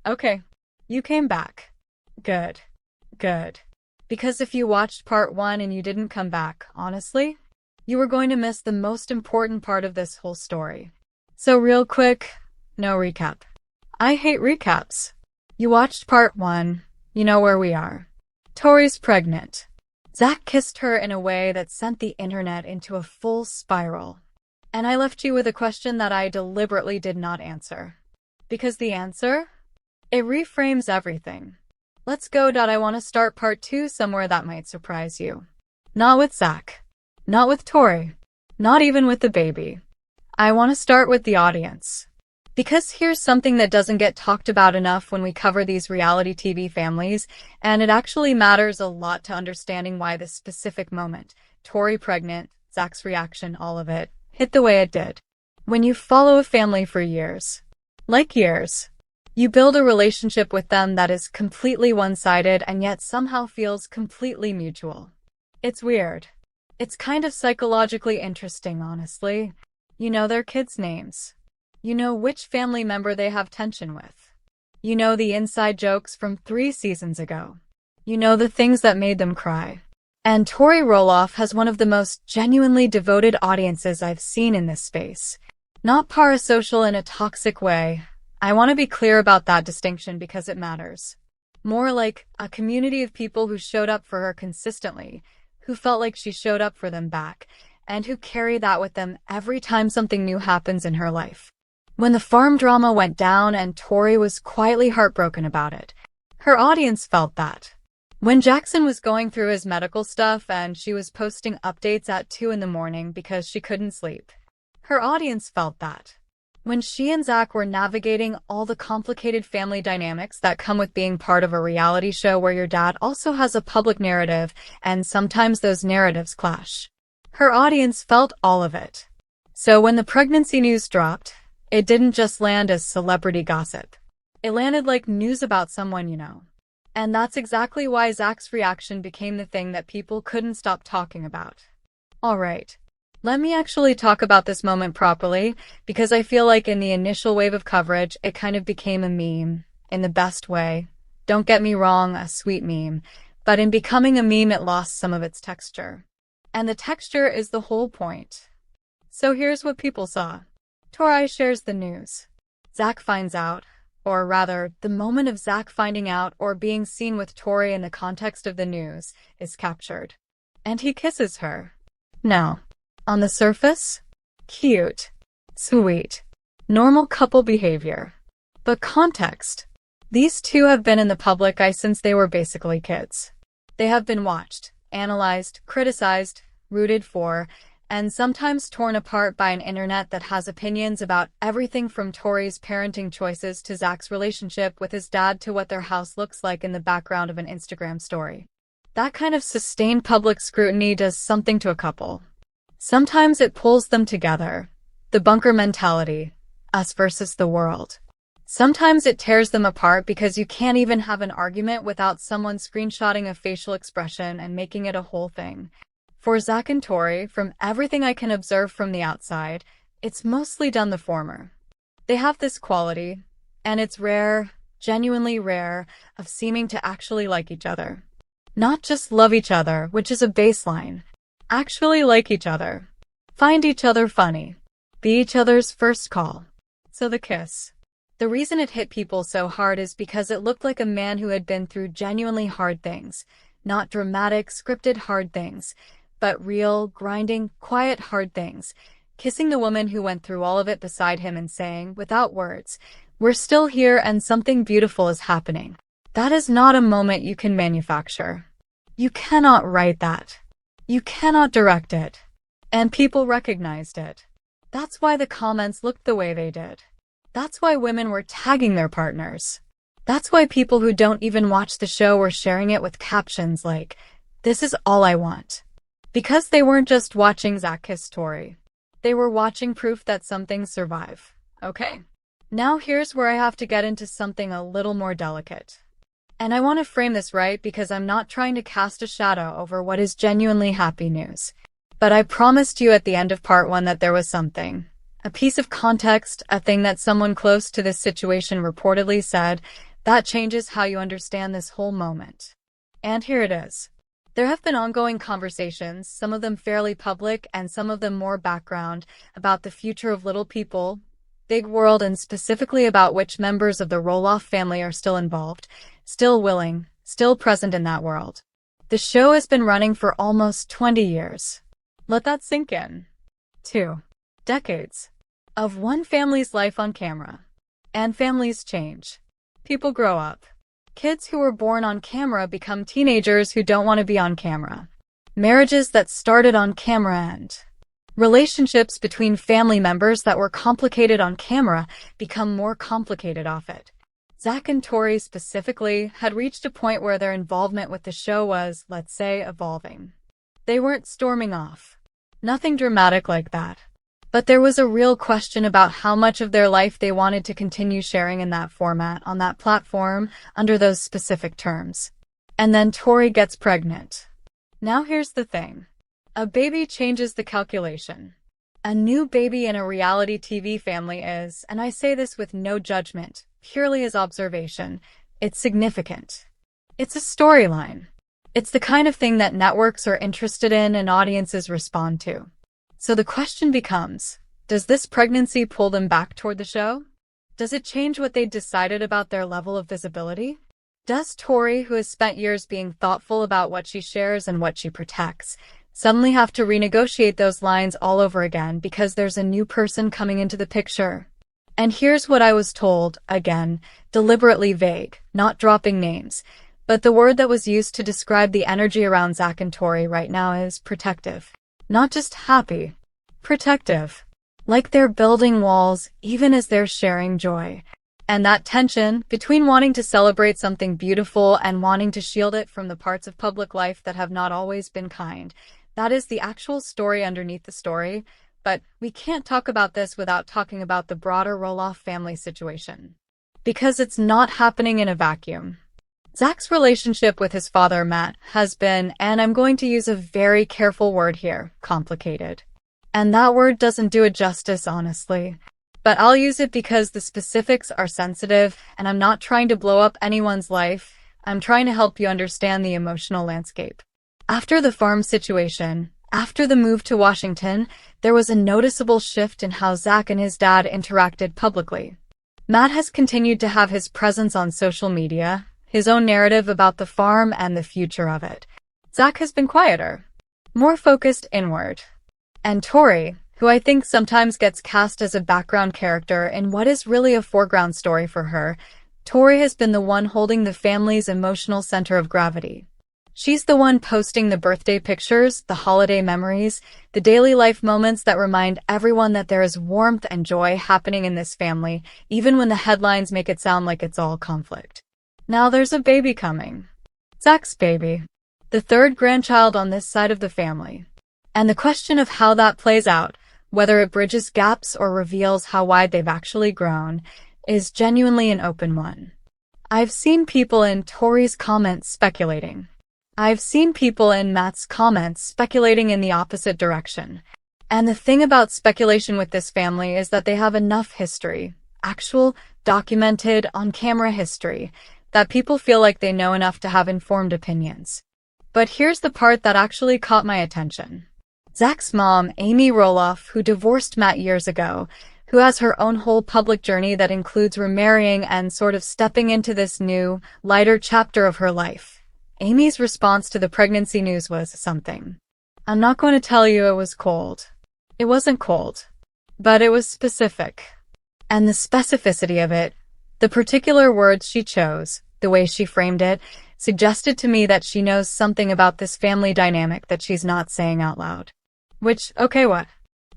Okay, you came back. Good. Good. Because if you watched part 1 and you didn't come back, honestly, you were going to miss the most important part of this whole story. So real quick, no recap. I hate recaps. You watched part 1, you know where we are. Tori's pregnant. Zach kissed her in a way that sent the internet into a full spiral. And I left you with a question that I deliberately did not answer. Because the answer? It reframes everything. Let's go. I want to start part 2 somewhere that might surprise you. Not with Zach. Not with Tori. Not even with the baby. I want to start with the audience. Because here's something that doesn't get talked about enough when we cover these reality TV families, and it actually matters a lot to understanding why this specific moment, Tori pregnant, Zach's reaction, all of it, hit the way it did. When you follow a family for years, like years, you build a relationship with them that is completely one-sided and yet somehow feels completely mutual. It's weird. It's kind of psychologically interesting, honestly. You know their kids' names. You know which family member they have tension with. You know the inside jokes from 3 seasons ago. You know the things that made them cry. And Tori Roloff has one of the most genuinely devoted audiences I've seen in this space. Not parasocial in a toxic way. I want to be clear about that distinction because it matters. More like a community of people who showed up for her consistently, who felt like she showed up for them back, and who carry that with them every time something new happens in her life. When the farm drama went down and Tori was quietly heartbroken about it, her audience felt that. When Jackson was going through his medical stuff and she was posting updates at 2 in the morning because she couldn't sleep, her audience felt that. When she and Zach were navigating all the complicated family dynamics that come with being part of a reality show where your dad also has a public narrative and sometimes those narratives clash, her audience felt all of it. So when the pregnancy news dropped, it didn't just land as celebrity gossip. It landed like news about someone you know. And that's exactly why Zach's reaction became the thing that people couldn't stop talking about. Alright, let me actually talk about this moment properly, because I feel like in the initial wave of coverage, it kind of became a meme, in the best way. Don't get me wrong, a sweet meme. But in becoming a meme, it lost some of its texture. And the texture is the whole point. So here's what people saw. Tori shares the news. Zach finds out, or rather, the moment of Zach finding out or being seen with Tori in the context of the news is captured. And he kisses her. Now, on the surface, cute, sweet, normal couple behavior. But context. These two have been in the public eye since they were basically kids. They have been watched, analyzed, criticized, rooted for, and sometimes torn apart by an internet that has opinions about everything from Tori's parenting choices to Zach's relationship with his dad to what their house looks like in the background of an Instagram story. That kind of sustained public scrutiny does something to a couple. Sometimes it pulls them together. The bunker mentality, us versus the world. Sometimes it tears them apart because you can't even have an argument without someone screenshotting a facial expression and making it a whole thing. For Zach and Tori, from everything I can observe from the outside, it's mostly done the former. They have this quality, and it's rare, genuinely rare, of seeming to actually like each other. Not just love each other, which is a baseline. Actually like each other. Find each other funny. Be each other's first call. So the kiss. The reason it hit people so hard is because it looked like a man who had been through genuinely hard things. Not dramatic, scripted hard things, but real, grinding, quiet hard things. Kissing the woman who went through all of it beside him and saying, without words, "We're still here and something beautiful is happening." That is not a moment you can manufacture. You cannot write that. You cannot direct it. And people recognized it. That's why the comments looked the way they did. That's why women were tagging their partners. That's why people who don't even watch the show were sharing it with captions like, "This is all I want." Because they weren't just watching Zach kiss Tori. They were watching proof that some things survive. Okay. Now here's where I have to get into something a little more delicate. And I want to frame this right because I'm not trying to cast a shadow over what is genuinely happy news. But I promised you at the end of part 1 that there was something. A piece of context, a thing that someone close to this situation reportedly said, That changes how you understand this whole moment. And here it is. There have been ongoing conversations, some of them fairly public and some of them more background, about the future of little people, big world, and specifically about which members of the Roloff family are still involved, still willing, still present in that world. The show has been running for almost 20 years. Let that sink in. 2 decades of one family's life on camera. And families change. People grow up. Kids who were born on camera become teenagers who don't want to be on camera. Marriages that started on camera end. Relationships between family members that were complicated on camera become more complicated off it. Zach and Tori specifically had reached a point where their involvement with the show was, let's say, evolving. They weren't storming off. Nothing dramatic like that. But there was a real question about how much of their life they wanted to continue sharing in that format, on that platform, under those specific terms. And then Tori gets pregnant. Now here's the thing. A baby changes the calculation. A new baby in a reality TV family is, and I say this with no judgment, purely as observation, it's significant. It's a storyline. It's the kind of thing that networks are interested in and audiences respond to. So the question becomes, does this pregnancy pull them back toward the show? Does it change what they decided about their level of visibility? Does Tori, who has spent years being thoughtful about what she shares and what she protects, suddenly have to renegotiate those lines all over again because there's a new person coming into the picture? And here's what I was told, again, deliberately vague, not dropping names, but the word that was used to describe the energy around Zack and Tori right now is protective. Not just happy, protective. Like they're building walls even as they're sharing joy. And that tension between wanting to celebrate something beautiful and wanting to shield it from the parts of public life that have not always been kind, that is the actual story underneath the story. But we can't talk about this without talking about the broader Roloff family situation. Because it's not happening in a vacuum. Zach's relationship with his father, Matt, has been, and I'm going to use a very careful word here, complicated. And that word doesn't do it justice, honestly. But I'll use it because the specifics are sensitive, and I'm not trying to blow up anyone's life. I'm trying to help you understand the emotional landscape. After the farm situation, after the move to Washington, there was a noticeable shift in how Zach and his dad interacted publicly. Matt has continued to have his presence on social media, his own narrative about the farm and the future of it. Zach has been quieter, more focused inward. And Tori, who I think sometimes gets cast as a background character in what is really a foreground story for her, Tori has been the one holding the family's emotional center of gravity. She's the one posting the birthday pictures, the holiday memories, the daily life moments that remind everyone that there is warmth and joy happening in this family, even when the headlines make it sound like it's all conflict. Now there's a baby coming. Zach's baby. The third grandchild on this side of the family. And the question of how that plays out, whether it bridges gaps or reveals how wide they've actually grown, is genuinely an open one. I've seen people in Tori's comments speculating. I've seen people in Matt's comments speculating in the opposite direction. And the thing about speculation with this family is that they have enough history, actual, documented, on-camera history, that people feel like they know enough to have informed opinions. But here's the part that actually caught my attention. Zach's mom, Amy Roloff, who divorced Matt years ago, who has her own whole public journey that includes remarrying and sort of stepping into this new, lighter chapter of her life. Amy's response to the pregnancy news was something. I'm not going to tell you it was cold. It wasn't cold. But it was specific. And the specificity of it, the particular words she chose, the way she framed it, suggested to me that she knows something about this family dynamic that she's not saying out loud. Which, okay, what?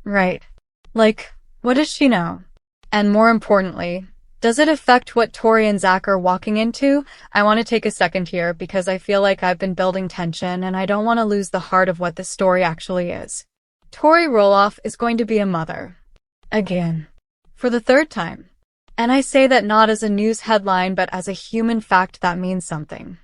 Right. Like, what does she know? And more importantly, does it affect what Tori and Zach are walking into? I want to take a second here because I feel like I've been building tension and I don't want to lose the heart of what this story actually is. Tori Roloff is going to be a mother. Again. For the third time. And I say that not as a news headline but as a human fact that means something.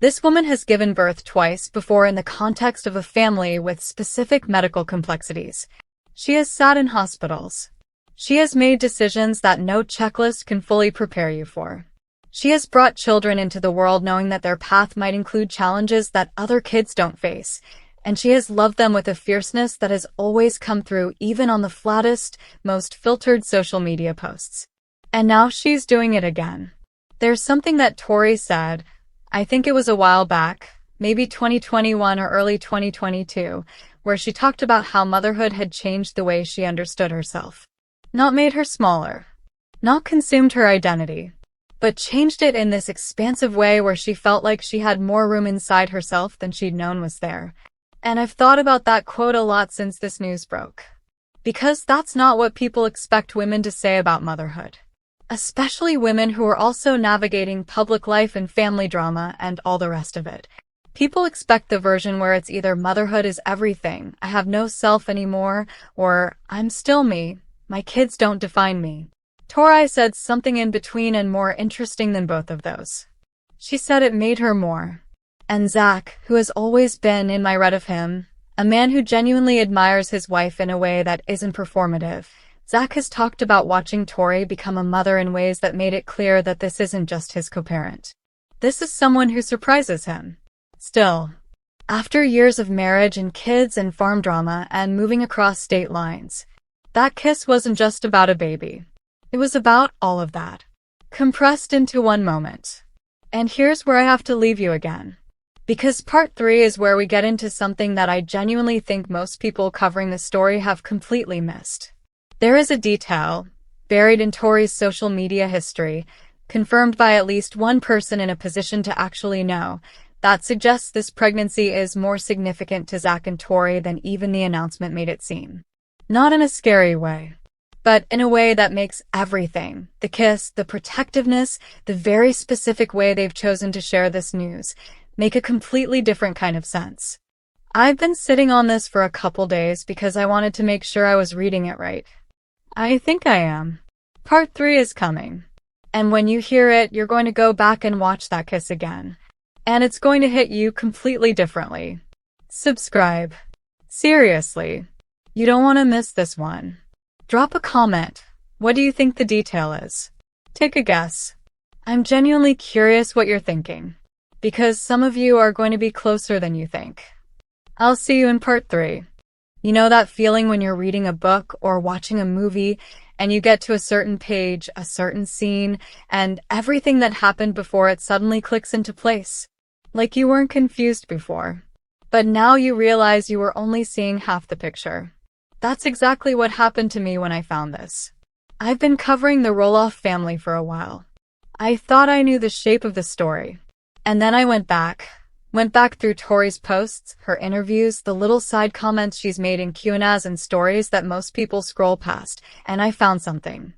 This woman has given birth twice before in the context of a family with specific medical complexities. She has sat in hospitals. She has made decisions that no checklist can fully prepare you for. She has brought children into the world knowing that their path might include challenges that other kids don't face, and she has loved them with a fierceness that has always come through even on the flattest, most filtered social media posts. And now she's doing it again. There's something that Tori said, I think it was a while back, maybe 2021 or early 2022, where she talked about how motherhood had changed the way she understood herself. Not made her smaller, not consumed her identity, but changed it in this expansive way where she felt like she had more room inside herself than she'd known was there. And I've thought about that quote a lot since this news broke. Because that's not what people expect women to say about motherhood. Especially women who are also navigating public life and family drama and all the rest of it. People expect the version where it's either motherhood is everything, I have no self anymore, or I'm still me, my kids don't define me. Tori said something in between and more interesting than both of those. She said it made her more. And Zach, who has always been, in my read of him, a man who genuinely admires his wife in a way that isn't performative, Zach has talked about watching Tori become a mother in ways that made it clear that this isn't just his co-parent. This is someone who surprises him. Still, after years of marriage and kids and farm drama and moving across state lines, that kiss wasn't just about a baby. It was about all of that, compressed into one moment. And here's where I have to leave you again. Because part 3 is where we get into something that I genuinely think most people covering this story have completely missed. There is a detail, buried in Tori's social media history, confirmed by at least one person in a position to actually know, that suggests this pregnancy is more significant to Zach and Tori than even the announcement made it seem. Not in a scary way, but in a way that makes everything, the kiss, the protectiveness, the very specific way they've chosen to share this news, make a completely different kind of sense. I've been sitting on this for a couple days because I wanted to make sure I was reading it right. I think I am. Part 3 is coming. And when you hear it, you're going to go back and watch that kiss again. And it's going to hit you completely differently. Subscribe. Seriously. You don't want to miss this one. Drop a comment. What do you think the detail is? Take a guess. I'm genuinely curious what you're thinking. Because some of you are going to be closer than you think. I'll see you in part 3. You know that feeling when you're reading a book or watching a movie and you get to a certain page, a certain scene, and everything that happened before it suddenly clicks into place? Like you weren't confused before. But now you realize you were only seeing half the picture. That's exactly what happened to me when I found this. I've been covering the Roloff family for a while. I thought I knew the shape of the story. And then I went back through Tori's posts, her interviews, the little side comments she's made in Q&As and stories that most people scroll past, and I found something.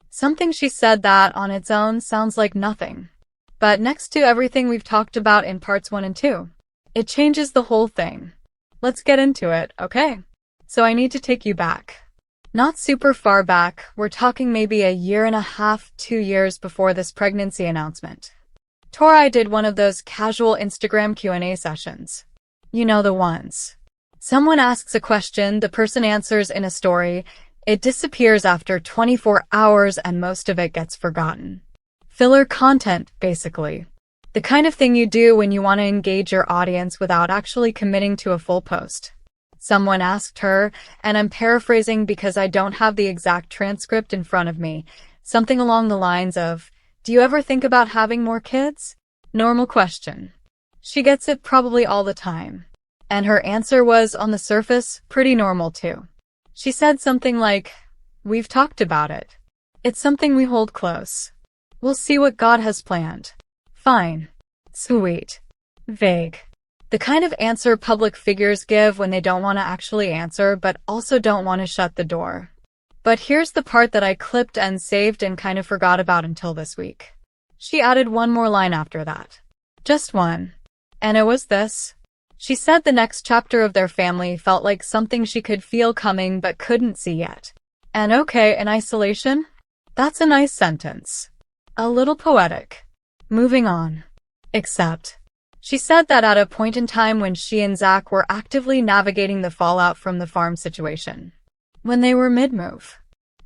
Something she said that, on its own, sounds like nothing. But next to everything we've talked about in parts 1 and 2, it changes the whole thing. Let's get into it, okay? So I need to take you back. Not super far back, we're talking maybe a year and a half, 2 years before this pregnancy announcement. Tori did one of those casual Instagram Q&A sessions. You know the ones. Someone asks a question, the person answers in a story, it disappears after 24 hours and most of it gets forgotten. Filler content, basically. The kind of thing you do when you want to engage your audience without actually committing to a full post. Someone asked her, and I'm paraphrasing because I don't have the exact transcript in front of me, something along the lines of, do you ever think about having more kids? Normal question. She gets it probably all the time. And her answer was, on the surface, pretty normal too. She said something like, we've talked about it. It's something we hold close. We'll see what God has planned. Fine. Sweet. Vague. The kind of answer public figures give when they don't want to actually answer but also don't want to shut the door. But here's the part that I clipped and saved and kind of forgot about until this week. She added one more line after that. Just one. And it was this. She said the next chapter of their family felt like something she could feel coming but couldn't see yet. And okay, in isolation? That's a nice sentence. A little poetic. Moving on. Except, she said that at a point in time when she and Zach were actively navigating the fallout from the farm situation. When they were mid-move.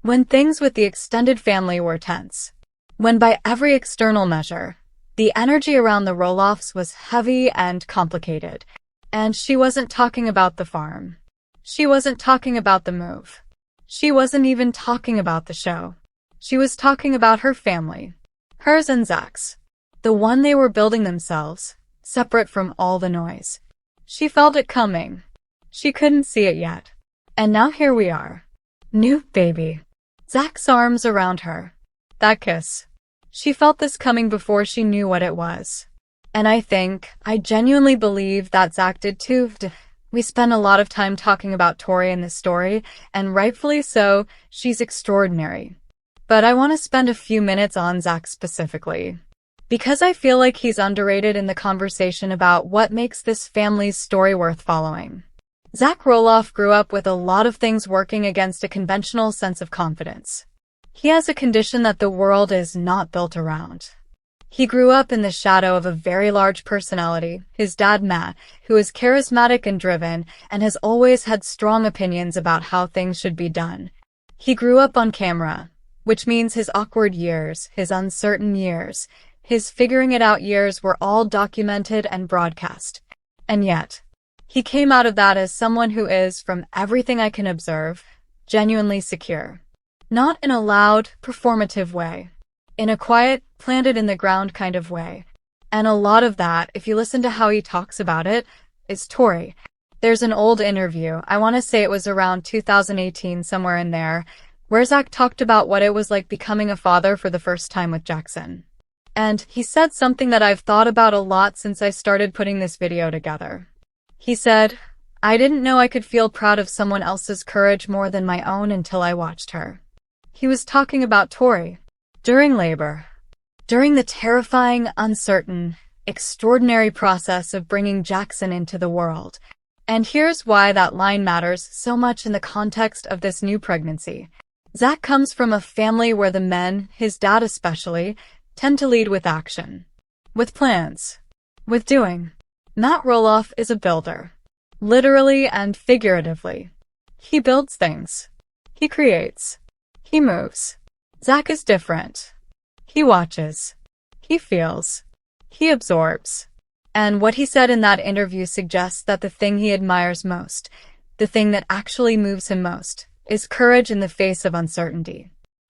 When things with the extended family were tense. when by every external measure, the energy around the Roloffs was heavy and complicated. And she wasn't talking about the farm. She wasn't talking about the move. She wasn't even talking about the show. She was talking about her family. Hers and Zach's. The one they were building themselves, separate from all the noise. She felt it coming. She couldn't see it yet. And now here we are. New baby. Zach's arms around her. That kiss. She felt this coming before she knew what it was. And I genuinely believe that Zach did too. We spent a lot of time talking about Tori in this story, and rightfully so, she's extraordinary. But I want to spend a few minutes on Zach specifically, because I feel like he's underrated in the conversation about what makes this family's story worth following. Zack Roloff grew up with a lot of things working against a conventional sense of confidence. He has a condition that the world is not built around. He grew up in the shadow of a very large personality, his dad Matt, who is charismatic and driven, and has always had strong opinions about how things should be done. He grew up on camera, which means his awkward years, his uncertain years, his figuring it out years were all documented and broadcast. And yet, he came out of that as someone who is, from everything I can observe, genuinely secure. Not in a loud, performative way. In a quiet, planted in the ground kind of way. And a lot of that, if you listen to how he talks about it, is Tori. There's an old interview, I want to say it was around 2018, somewhere in there, where Zach talked about what it was like becoming a father for the first time with Jackson. And he said something that I've thought about a lot since I started putting this video together. He said, "I didn't know I could feel proud of someone else's courage more than my own until I watched her." He was talking about Tori. During labor. During the terrifying, uncertain, extraordinary process of bringing Jackson into the world. And here's why that line matters so much in the context of this new pregnancy. Zach comes from a family where the men, his dad especially, tend to lead with action. With plans. With doing. Matt Roloff is a builder. Literally and figuratively. He builds things. He creates. He moves. Zach is different. He watches. He feels. He absorbs. And what he said in that interview suggests that the thing he admires most, the thing that actually moves him most, is courage in the face of uncertainty.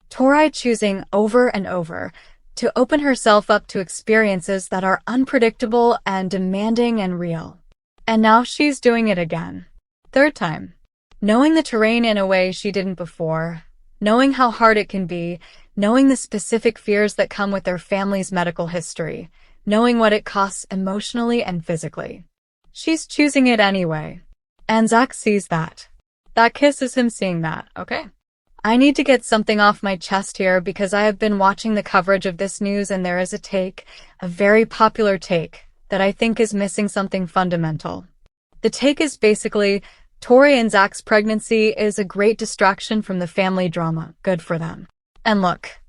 Tori choosing over and over to open herself up to experiences that are unpredictable and demanding and real. And now she's doing it again. Third time. Knowing the terrain in a way she didn't before. Knowing how hard it can be, knowing the specific fears that come with their family's medical history, knowing what it costs emotionally and physically. She's choosing it anyway. And Zach sees that. That kiss is him seeing that, okay? I need to get something off my chest here because I have been watching the coverage of this news and there is a very popular take, that I think is missing something fundamental. The take is basically, Tori and Zach's pregnancy is a great distraction from the family drama. Good for them. And look,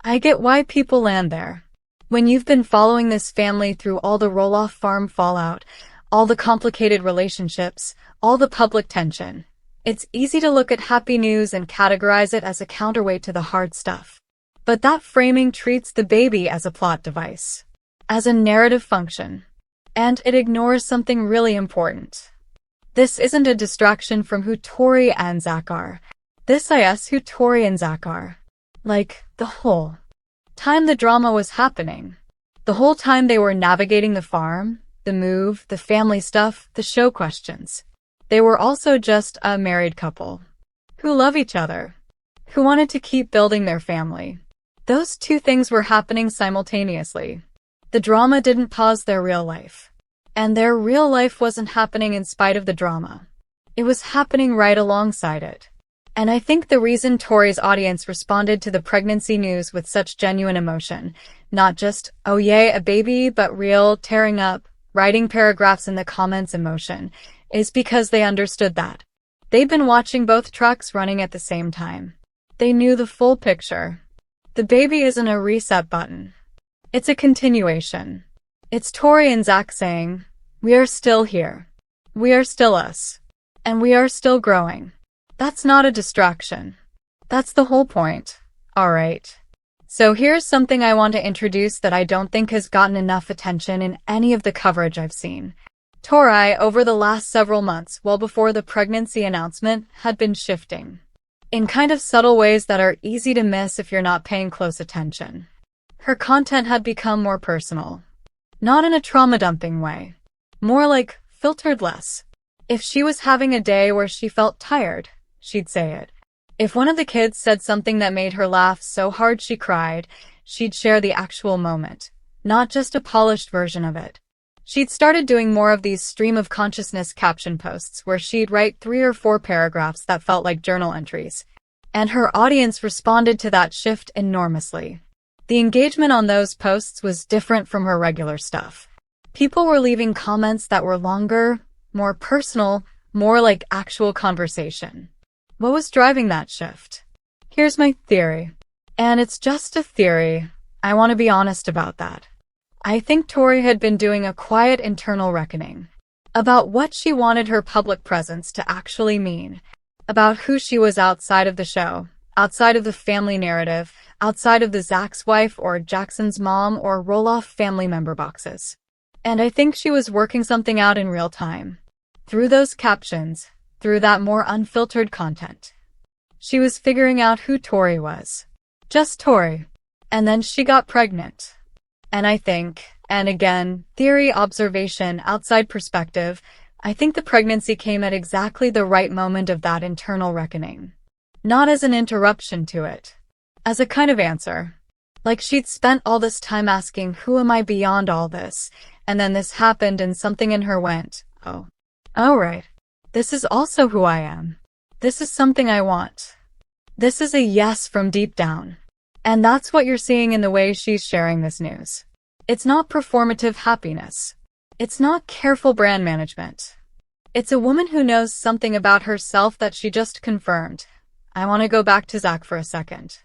I get why people land there. When you've been following this family through all the Roloff farm fallout, all the complicated relationships, all the public tension, it's easy to look at happy news and categorize it as a counterweight to the hard stuff. But that framing treats the baby as a plot device, as a narrative function, and it ignores something really important. This isn't a distraction from who Tori and Zach are. This is who Tori and Zach are. Like, the whole time the drama was happening. The whole time they were navigating the farm, the move, the family stuff, the show questions. They were also just a married couple. Who love each other. Who wanted to keep building their family. Those two things were happening simultaneously. The drama didn't pause their real life. And their real life wasn't happening in spite of the drama. It was happening right alongside it. And I think the reason Tori's audience responded to the pregnancy news with such genuine emotion, not just, oh yay, a baby, but real, tearing up, writing paragraphs in the comments emotion, is because they understood that. They'd been watching both trucks running at the same time. They knew the full picture. The baby isn't a reset button. It's a continuation. It's Tori and Zach saying, we are still here. We are still us. And we are still growing. That's not a distraction. That's the whole point. Alright. So here's something I want to introduce that I don't think has gotten enough attention in any of the coverage I've seen. Tori, over the last several months, well before the pregnancy announcement, had been shifting in kind of subtle ways that are easy to miss if you're not paying close attention. Her content had become more personal. Not in a trauma-dumping way. More like filtered less. If she was having a day where she felt tired, she'd say it. If one of the kids said something that made her laugh so hard she cried, she'd share the actual moment, not just a polished version of it. She'd started doing more of these stream of consciousness caption posts where she'd write 3 or 4 paragraphs that felt like journal entries. And her audience responded to that shift enormously. The engagement on those posts was different from her regular stuff. People were leaving comments that were longer, more personal, more like actual conversation. What was driving that shift? Here's my theory. And it's just a theory. I want to be honest about that. I think Tori had been doing a quiet internal reckoning about what she wanted her public presence to actually mean, about who she was outside of the show, outside of the family narrative, outside of the Zack's wife or Jackson's mom or Roloff family member boxes. And I think she was working something out in real time. Through those captions, through that more unfiltered content. She was figuring out who Tori was. Just Tori. And then she got pregnant. And I think, and again, theory, observation, outside perspective, I think the pregnancy came at exactly the right moment of that internal reckoning. Not as an interruption to it. As a kind of answer. Like she'd spent all this time asking, who am I beyond all this? And then this happened and something in her went, oh right. This is also who I am. This is something I want. This is a yes from deep down. And that's what you're seeing in the way she's sharing this news. It's not performative happiness. It's not careful brand management. It's a woman who knows something about herself that she just confirmed. I want to go back to Zack for a second.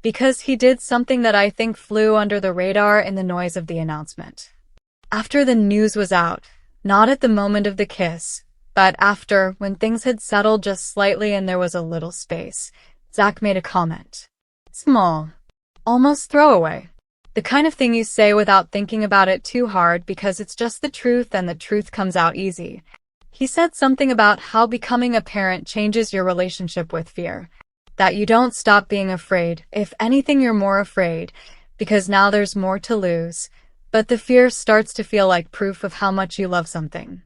Because he did something that I think flew under the radar in the noise of the announcement. After the news was out, not at the moment of the kiss, but after, when things had settled just slightly and there was a little space, Zack made a comment. Small. Almost throwaway. The kind of thing you say without thinking about it too hard because it's just the truth and the truth comes out easy. He said something about how becoming a parent changes your relationship with fear. That you don't stop being afraid. If anything, you're more afraid, because now there's more to lose. But the fear starts to feel like proof of how much you love something.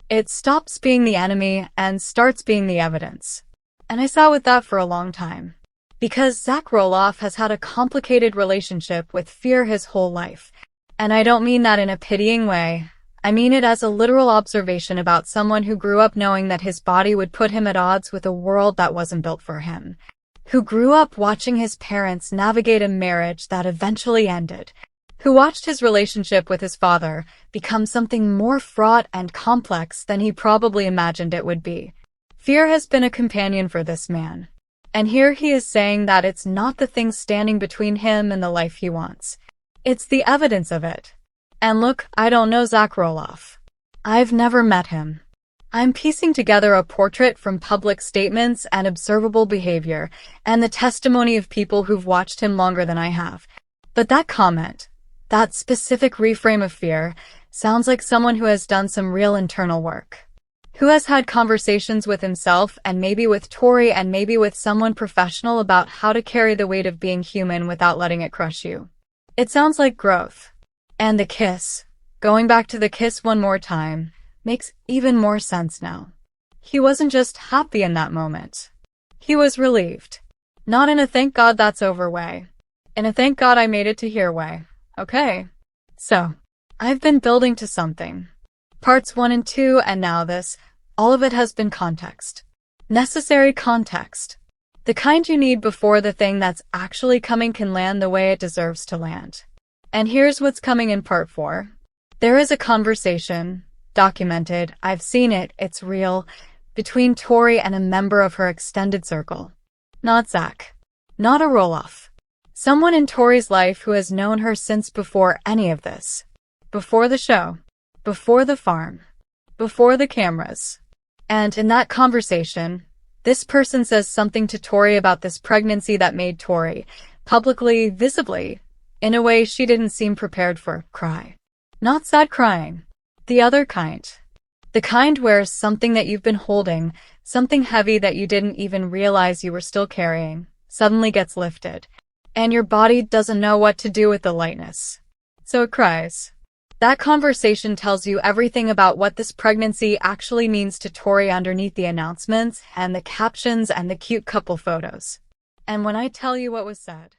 It stops being the enemy and starts being the evidence. And I sat with that for a long time. Because Zack Roloff has had a complicated relationship with fear his whole life. And I don't mean that in a pitying way. I mean it as a literal observation about someone who grew up knowing that his body would put him at odds with a world that wasn't built for him. Who grew up watching his parents navigate a marriage that eventually ended. Who watched his relationship with his father become something more fraught and complex than he probably imagined it would be. Fear has been a companion for this man. And here he is saying that it's not the thing standing between him and the life he wants. It's the evidence of it. And look, I don't know Zack Roloff. I've never met him. I'm piecing together a portrait from public statements and observable behavior, and the testimony of people who've watched him longer than I have. But that comment, that specific reframe of fear, sounds like someone who has done some real internal work. Who has had conversations with himself and maybe with Tori and maybe with someone professional about how to carry the weight of being human without letting it crush you. It sounds like growth. And the kiss, going back to the kiss one more time, makes even more sense now. He wasn't just happy in that moment. He was relieved. Not in a thank God that's over way. In a thank God I made it to here way. Okay. So, I've been building to something. Parts 1 and 2 and now this, all of it has been context. Necessary context. The kind you need before the thing that's actually coming can land the way it deserves to land. And here's what's coming in part 4. There is a conversation, documented, I've seen it, it's real, between Tori and a member of her extended circle. Not Zack. Not a Roloff. Someone in Tori's life who has known her since before any of this. Before the show. Before the farm. Before the cameras. And in that conversation, this person says something to Tori about this pregnancy that made Tori, publicly, visibly, in a way she didn't seem prepared for. Cry. Not sad crying. The other kind. The kind where something that you've been holding, something heavy that you didn't even realize you were still carrying, suddenly gets lifted, and your body doesn't know what to do with the lightness. So it cries. That conversation tells you everything about what this pregnancy actually means to Tori underneath the announcements and the captions and the cute couple photos. And when I tell you what was said,